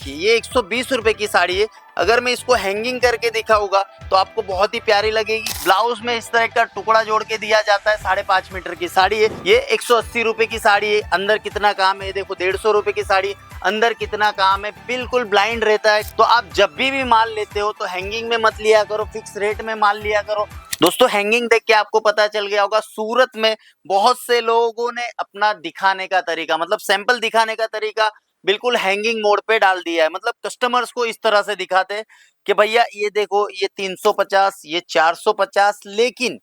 देखिए ये 120 रुपए की साड़ी है। अगर मैं इसको हैंगिंग करके दिखाऊंगा तो आपको बहुत ही प्यारी लगेगी। ब्लाउज में इस तरह का टुकड़ा जोड़ के दिया जाता है। 5.5 मीटर की साड़ी है। ये 180 रुपए की साड़ी है। अंदर कितना काम है देखो, 150 रुपए की साड़ी, अंदर कितना काम है, बिल्कुल ब्लाइंड रहता है। तो आप जब भी माल लेते हो तो हैंगिंग में मत लिया करो, फिक्स रेट में माल लिया करो। दोस्तों हैंगिंग देख के आपको पता चल गया होगा, सूरत में बहुत से लोगों ने अपना दिखाने का तरीका, मतलब सैंपल दिखाने का तरीका बिल्कुल हैंगिंग मोड पे डाल दिया है। मतलब कस्टमर्स को इस तरह से दिखाते हैं कि भैया ये देखो, ये 350, ये 450, लेकिन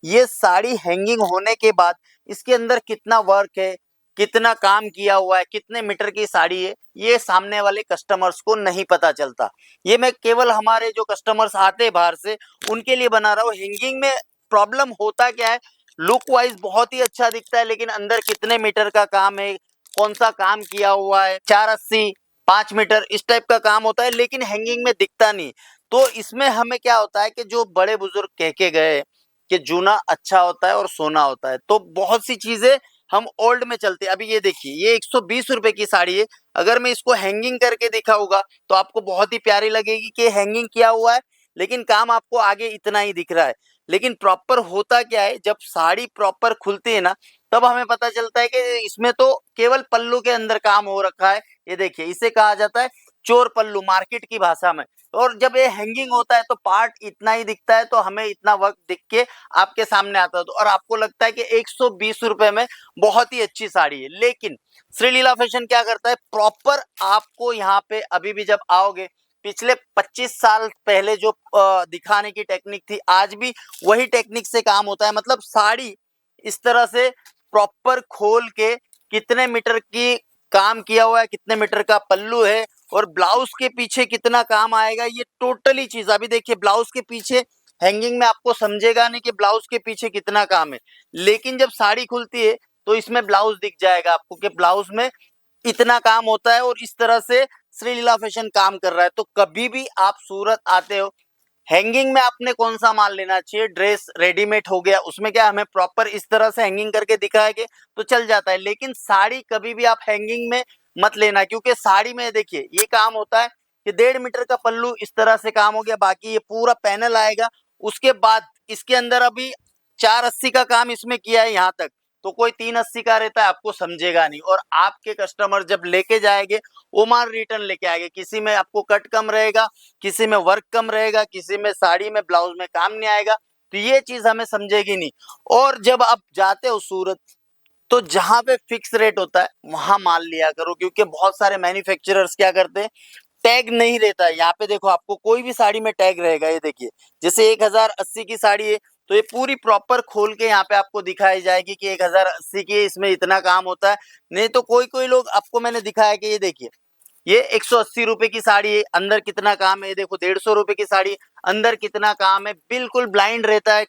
ये साड़ी हैंगिंग होने के बाद इसके अंदर कितना वर्क है, कितना काम किया हुआ है, कितने मीटर की साड़ी है, ये सामने वाले कस्टमर्स को नहीं पता चलता। ये मैं केवल हमारे जो कस्टमर्स आते हैं बाहर से उनके लिए बना रहा हूँ। हैंगिंग में प्रॉब्लम होता क्या है, लुक वाइज बहुत ही अच्छा दिखता है, लेकिन अंदर कितने मीटर का काम है, कौन सा काम किया हुआ है, 480, 5 मीटर इस टाइप का काम होता है, लेकिन हैंगिंग में दिखता नहीं। तो इसमें हमें क्या होता है कि जो बड़े बुजुर्ग कह के गए कि जूना अच्छा होता है और सोना होता है, तो बहुत सी चीजें हम ओल्ड में चलते हैं। अभी ये देखिए ये 120 रुपए की साड़ी है। अगर मैं इसको हैंगिंग करके दिखाऊंगा तो आपको बहुत ही प्यारी लगेगी कि हैंगिंग किया हुआ है, लेकिन काम आपको आगे इतना ही दिख रहा है। लेकिन प्रॉपर होता क्या है, जब साड़ी प्रॉपर खुलती है ना, तब हमें पता चलता है कि इसमें तो केवल पल्लू के अंदर काम हो रखा है। ये देखिए इसे कहा जाता है चोर पल्लू मार्केट की भाषा में। और जब ये हैंगिंग होता है तो पार्ट इतना ही दिखता है, तो हमें इतना वर्क दिख के आपके सामने आता है तो, और आपको लगता है कि 120 रुपए में बहुत ही अच्छी साड़ी है। लेकिन श्रीलीला फैशन क्या करता है, प्रॉपर आपको यहाँ पे अभी भी जब आओगे, पिछले 25 साल पहले जो दिखाने की टेक्निक थी, आज भी वही टेक्निक से काम होता है। मतलब साड़ी इस तरह से प्रॉपर खोल के कितने मीटर की काम किया हुआ है, कितने मीटर का पल्लू है, और ब्लाउज के पीछे कितना काम आएगा, ये टोटली चीज अभी देखिए। ब्लाउज के पीछे हैंगिंग में आपको समझेगा नहीं कि ब्लाउज के पीछे कितना काम है, लेकिन जब साड़ी खुलती है तो इसमें ब्लाउज दिख जाएगा आपको कि ब्लाउज में इतना काम होता है, और इस तरह से श्रीलीला फैशन काम कर रहा है। तो कभी भी आप सूरत आते हो, हैंगिंग में आपने कौन सा माल लेना चाहिए, ड्रेस रेडीमेड हो गया, उसमें क्या हमें प्रॉपर इस तरह से हैंगिंग करके दिखाएंगे तो चल जाता है, लेकिन साड़ी कभी भी आप हैंगिंग में मत लेना। क्योंकि साड़ी में देखिए ये काम होता है कि 1.5 मीटर का पल्लू इस तरह से काम हो गया, बाकी ये पूरा पैनल आएगा। उसके बाद इसके अंदर अभी 480 का काम इसमें किया है यहाँ तक, तो कोई 380 का रहता है, आपको समझेगा नहीं। और आपके कस्टमर जब लेके जाएंगे वो माल रिटर्न लेके आएंगे, किसी में आपको कट कम रहेगा, किसी में वर्क कम रहेगा, किसी में साड़ी में ब्लाउज में काम नहीं आएगा, तो ये चीज हमें समझेगी नहीं। और जब आप जाते हो सूरत, तो जहां पे फिक्स रेट होता है वहां माल लिया करो, क्योंकि बहुत सारे मैन्युफैक्चरर्स क्या करते हैं, टैग नहीं रहता है। यहाँ पे देखो आपको कोई भी साड़ी में टैग रहेगा, ये देखिए जैसे 1080 की साड़ी है तो ये पूरी प्रॉपर खोल के यहाँ पे आपको दिखाई जाएगी कि 1080 की, इसमें इतना काम होता है। नहीं तो कोई कोई लोग आपको मैंने दिखाया कि ये देखिए ये 180 रुपए की साड़ी है, अंदर कितना काम है, देखो 150 रुपए की साड़ी, अंदर कितना काम है, बिल्कुल ब्लाइंड रहता है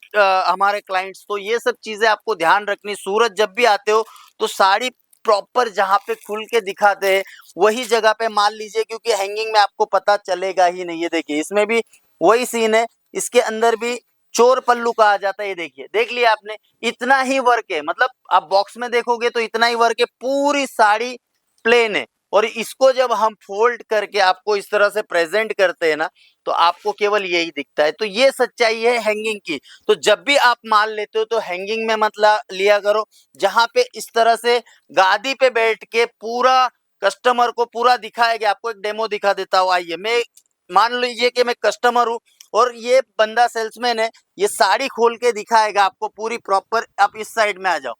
हमारे क्लाइंट्स। तो ये सब चीजें आपको ध्यान रखनी। सूरत जब भी आते हो तो साड़ी प्रॉपर जहां पे खुल के दिखाते हैं वही जगह पे माल लीजिए, क्योंकि हैंगिंग में आपको पता चलेगा ही नहीं। ये देखिए इसमें भी वही सीन है, इसके अंदर भी चोर पल्लू कहा जाता है। ये देखिए, देख लिया आपने, इतना ही वर्क है। मतलब आप बॉक्स में देखोगे तो इतना ही वर्क है, पूरी साड़ी प्लेन है। और इसको जब हम फोल्ड करके आपको इस तरह से प्रेजेंट करते हैं ना, तो आपको केवल यही दिखता है। तो ये सच्चाई है हैंगिंग की। तो जब भी आप माल लेते हो तो हैंगिंग में मत लिया करो, जहां पे इस तरह से गादी पे बैठ के पूरा कस्टमर को पूरा दिखाएगा। आपको एक डेमो दिखा देता हूँ, आइए। मैं मान लीजिए कि मैं कस्टमर हूँ और ये बंदा सेल्समैन है, ये साड़ी खोल के दिखाएगा आपको पूरी प्रॉपर। आप इस साइड में आ जाओ,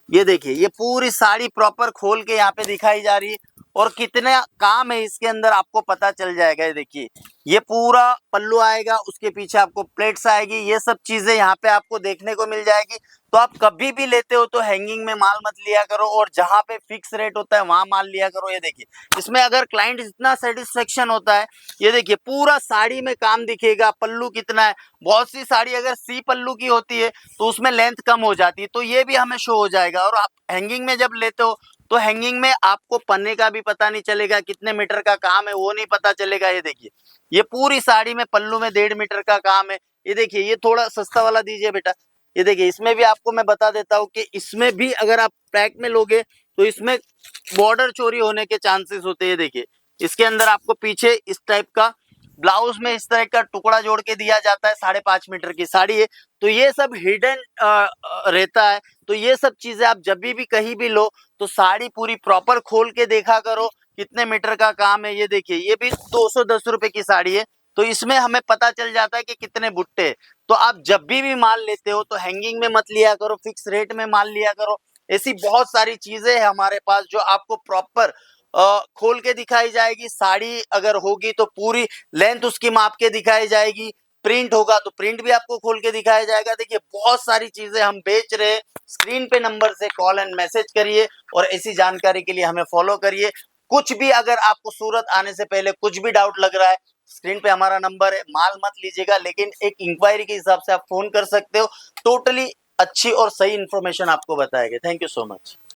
ये देखिए ये पूरी साड़ी प्रॉपर खोल के यहाँ पे दिखाई जा रही है, और कितना काम है इसके अंदर आपको पता चल जाएगा। ये देखिए ये पूरा पल्लू आएगा, उसके पीछे आपको प्लेट्स आएगी, ये सब चीजें यहाँ पे आपको देखने को मिल जाएगी। तो आप कभी भी लेते हो तो हैंगिंग में माल मत लिया करो, और जहां पे फिक्स रेट होता है वहां माल लिया करो। ये देखिए इसमें अगर क्लाइंट इतना सेटिस्फेक्शन होता है, ये देखिए पूरा साड़ी में काम दिखेगा, पल्लू कितना है। बहुत सी साड़ी अगर सी पल्लू की होती है तो उसमें लेंथ कम हो जाती है, तो ये भी हमें शो हो जाएगा। और आप हैंगिंग में जब लेते हो तो हैंगिंग में आपको पन्ने का भी पता नहीं चलेगा, कितने मीटर का काम है वो नहीं पता चलेगा। ये देखिए ये पूरी साड़ी में पल्लू में 1.5 मीटर का काम है। ये देखिए ये थोड़ा सस्ता वाला दीजिए बेटा। ये देखिए इसमें भी आपको मैं बता देता हूँ कि इसमें भी अगर आप पैक में लोगे तो इसमें बॉर्डर चोरी होने के चांसेस होते हैं। देखिए इसके अंदर आपको पीछे इस टाइप का ब्लाउज में इस तरह का टुकड़ा जोड़ के दिया जाता है। 5.5 मीटर की साड़ी है, तो ये सब हिडन रहता है। तो ये सब चीजें आप जब भी कहीं भी लो तो साड़ी पूरी प्रॉपर खोल के देखा करो कितने मीटर का काम है। ये देखिए, ये भी 210 रुपए की साड़ी है, तो इसमें हमें पता चल जाता है कि कितने बुट्टे। तो आप जब भी माल लेते हो तो हैंगिंग में मत लिया करो, फिक्स रेट में माल लिया करो। ऐसी बहुत सारी चीजें हैं हमारे पास जो आपको प्रॉपर खोल के दिखाई जाएगी। साड़ी अगर होगी तो पूरी लेंथ उसकी माप के दिखाई जाएगी, प्रिंट होगा तो प्रिंट भी आपको खोल के दिखाया जाएगा। देखिए, बहुत सारी चीजें हम बेच रहे हैं। स्क्रीन पे नंबर से कॉल एंड मैसेज करिए और ऐसी जानकारी के लिए हमें फॉलो करिए। कुछ भी अगर आपको सूरत आने से पहले कुछ भी डाउट लग रहा है, स्क्रीन पे हमारा नंबर है, माल मत लीजिएगा, लेकिन एक इंक्वायरी के हिसाब से आप फोन कर सकते हो। टोटली अच्छी और सही इंफॉर्मेशन आपको बताएंगे। Thank you so much.